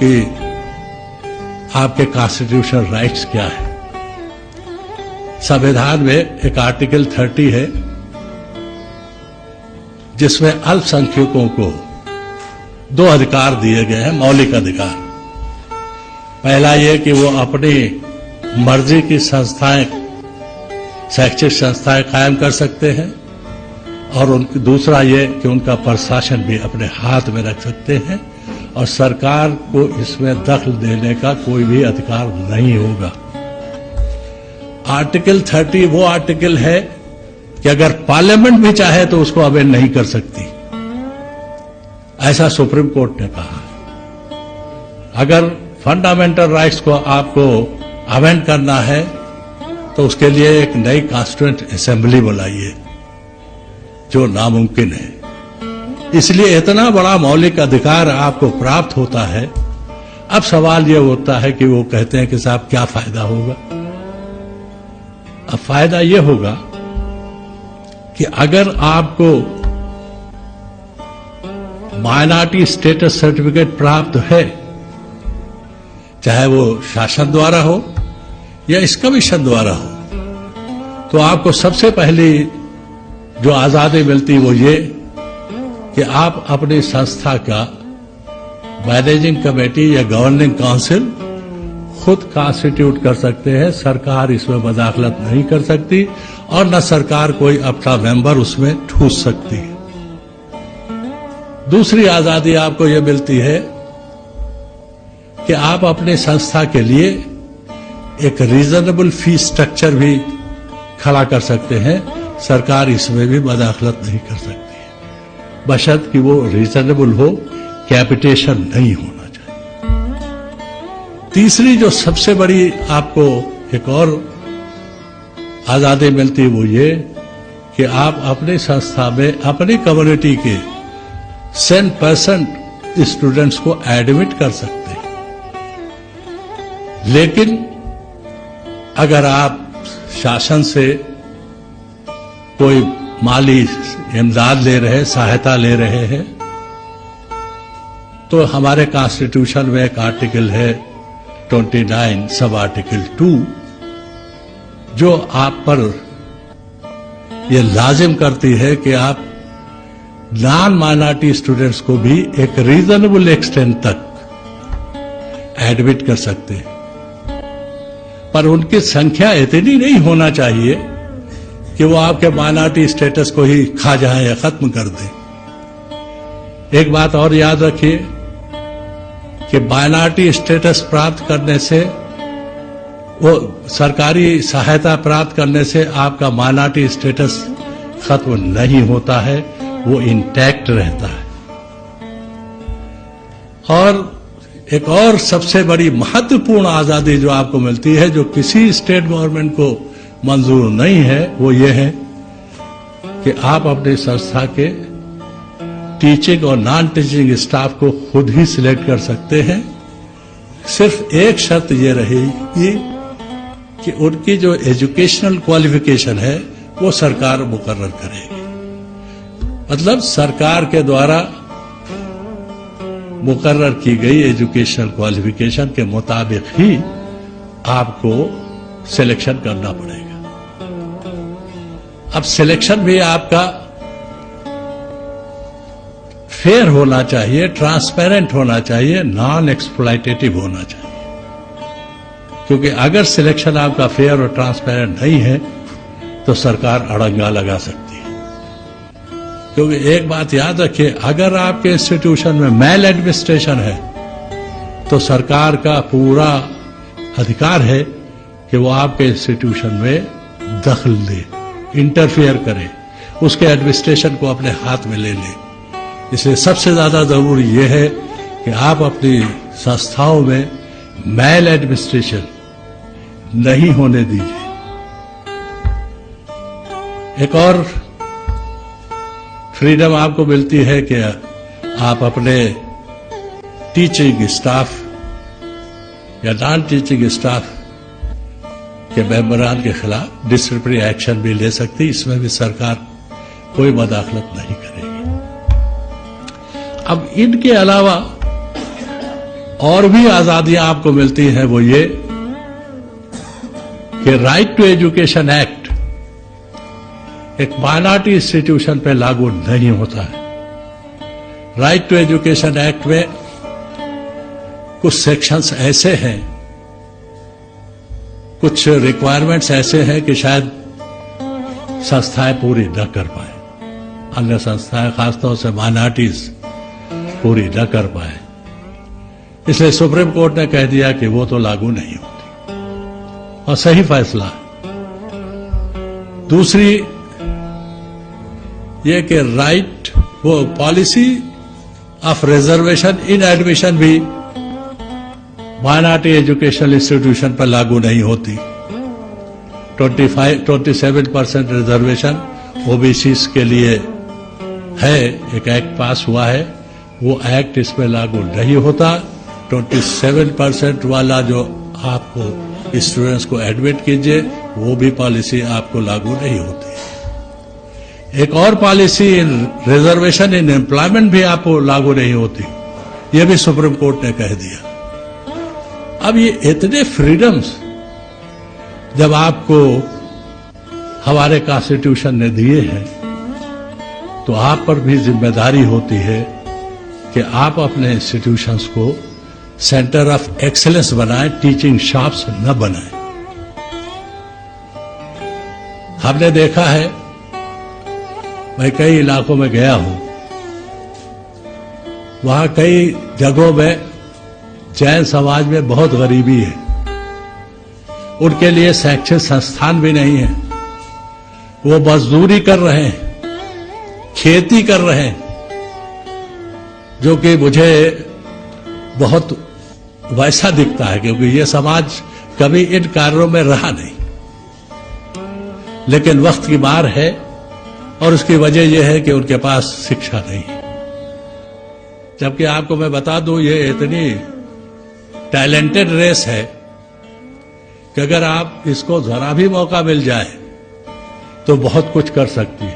कि आपके constitutional rights क्या है। संविधान में एक आर्टिकल 30 है जिसमें अल्पसंख्यकों को 2 अधिकार दिए गए हैं, मौलिक अधिकार। पहला ये कि वो अपनी मर्जी की संस्थाएं, शैक्षिक संस्थाएं कायम कर सकते हैं, और दूसरा ये कि उनका प्रशासन भी अपने हाथ में रख सकते हैं और सरकार को इसमें दखल देने का कोई भी अधिकार नहीं होगा। आर्टिकल 30 वो आर्टिकल है कि अगर पार्लियामेंट भी चाहे तो उसको अमेंड नहीं कर सकती, ऐसा सुप्रीम कोर्ट ने कहा। अगर फंडामेंटल राइट्स को आपको अमेंड करना है तो उसके लिए एक नई कॉन्स्टिट्यूएंट असेंबली बुलाइए, जो नामुमकिन है। इसलिए इतना बड़ा मौलिक अधिकार आपको प्राप्त होता है। अब सवाल यह होता है कि वो कहते हैं कि साहब क्या फायदा होगा। अब फायदा यह होगा कि अगर आपको माइनॉरिटी स्टेटस सर्टिफिकेट प्राप्त है, चाहे वो शासन द्वारा हो या इस कमीशन द्वारा हो, तो आपको सबसे पहली जो आजादी मिलती वो ये कि आप अपनी संस्था का मैनेजिंग कमेटी या गवर्निंग काउंसिल खुद कॉन्स्टिट्यूट कर सकते हैं। सरकार इसमें मदाखलत नहीं कर सकती और न सरकार कोई अपना मेंबर उसमें ठूस सकती है। दूसरी आजादी आपको यह मिलती है कि आप अपनी संस्था के लिए एक रीजनेबल फी स्ट्रक्चर भी खड़ा कर सकते हैं। सरकार इसमें भी मदाखलत नहीं कर सकती है, बशर्ते कि वो रीजनेबल हो, कैपिटेशन नहीं होना चाहिए। तीसरी जो सबसे बड़ी आपको एक और आजादी मिलती है वो ये कि आप अपनी संस्था में अपनी कम्युनिटी के 100% स्टूडेंट्स को एडमिट कर सकते हैं। लेकिन अगर आप शासन से कोई माली इमदाद ले रहे, सहायता ले रहे हैं, तो हमारे कॉन्स्टिट्यूशन में एक आर्टिकल है 29 सब आर्टिकल 2 जो आप पर यह लाजिम करती है कि आप नॉन माइनॉरिटी स्टूडेंट्स को भी एक रीजनेबल एक्सटेंट तक एडमिट कर सकते हैं, पर उनकी संख्या इतनी नहीं होना चाहिए कि वो आपके माइनॉरिटी स्टेटस को ही खा जाए या खत्म कर दें। एक बात और याद रखिए कि माइनॉरिटी स्टेटस प्राप्त करने से, वो सरकारी सहायता प्राप्त करने से आपका माइनॉरिटी स्टेटस खत्म नहीं होता है, वो इंटैक्ट रहता है। और एक और सबसे बड़ी महत्वपूर्ण आजादी जो आपको मिलती है, जो किसी स्टेट गवर्नमेंट को मंजूर नहीं है, वो ये है कि आप अपनी संस्था के टीचिंग और नॉन टीचिंग स्टाफ को खुद ही सिलेक्ट कर सकते हैं। सिर्फ एक शर्त ये रहेगी कि उनकी जो एजुकेशनल क्वालिफिकेशन है वो सरकार मुकर्रर करेगी। मतलब सरकार के द्वारा मुकर्रर की गई एजुकेशनल क्वालिफिकेशन के मुताबिक ही आपको सिलेक्शन करना पड़ेगा। अब सिलेक्शन भी आपका फेयर होना चाहिए, ट्रांसपेरेंट होना चाहिए, नॉन एक्सप्लॉयटेटिव होना चाहिए। क्योंकि अगर सिलेक्शन आपका फेयर और ट्रांसपेरेंट नहीं है तो सरकार अड़ंगा लगा सकती है। क्योंकि एक बात याद रखिए, अगर आपके इंस्टीट्यूशन में मैल एडमिनिस्ट्रेशन है तो सरकार का पूरा अधिकार है कि वो आपके इंस्टीट्यूशन में दखल दे, इंटरफेयर करे, उसके एडमिनिस्ट्रेशन को अपने हाथ में ले ले। इसलिए सबसे ज्यादा जरूरी यह है कि आप अपनी संस्थाओं में मैल एडमिनिस्ट्रेशन नहीं होने दीजिए। एक और फ्रीडम आपको मिलती है कि आप अपने टीचिंग स्टाफ या नॉन टीचिंग स्टाफ के मेंबरान के खिलाफ डिसिप्लिनरी एक्शन भी ले सकती। इसमें भी सरकार कोई मदाखलत नहीं करेगी। अब इनके अलावा और भी आजादियां आपको मिलती हैं, वो ये कि राइट टू एजुकेशन एक्ट एक माइनॉरिटी इंस्टीट्यूशन पे लागू नहीं होता है। राइट टू एजुकेशन एक्ट में कुछ सेक्शंस ऐसे हैं, कुछ रिक्वायरमेंट्स ऐसे हैं कि शायद संस्थाएं पूरी न कर पाए, अन्य संस्थाएं खासतौर से माइनॉरिटीज पूरी न कर पाए। इसलिए सुप्रीम कोर्ट ने कह दिया कि वो तो लागू नहीं होती, और सही फैसला है। दूसरी ये कि राइट वो policy of reservation in admission भी माइनॉरिटी एजुकेशनल इंस्टीट्यूशन पर लागू नहीं होती। 27% रिजर्वेशन ओबीसी के लिए है, एक एक्ट पास हुआ है, वो एक्ट इसमें लागू नहीं होता। 27% वाला जो आपको स्टूडेंट्स को एडमिट कीजिए, वो भी पॉलिसी आपको लागू नहीं होती। एक और पॉलिसी रिजर्वेशन इन एम्प्लॉयमेंट भी आपको लागू नहीं होती, ये भी सुप्रीम कोर्ट ने कह दिया। अब ये इतने फ्रीडम्स जब आपको हमारे कॉन्स्टिट्यूशन ने दिए हैं, तो आप पर भी जिम्मेदारी होती है कि आप अपने इंस्टीट्यूशंस को सेंटर ऑफ एक्सीलेंस बनाएं, टीचिंग शॉप्स न बनाएं। हमने देखा है, मैं कई इलाकों में गया हूं, वहां कई जगहों में जैन समाज में बहुत गरीबी है, उनके लिए शैक्षिक संस्थान भी नहीं है, वो मजदूरी कर रहे हैं, खेती कर रहे हैं, जो कि मुझे बहुत वैसा दिखता है, क्योंकि ये समाज कभी इन कार्यों में रहा नहीं, लेकिन वक्त की मार है, और उसकी वजह यह है कि उनके पास शिक्षा नहीं है। जबकि आपको मैं बता दूं, ये इतनी टैलेंटेड रेस है कि अगर आप इसको जरा भी मौका मिल जाए तो बहुत कुछ कर सकती है।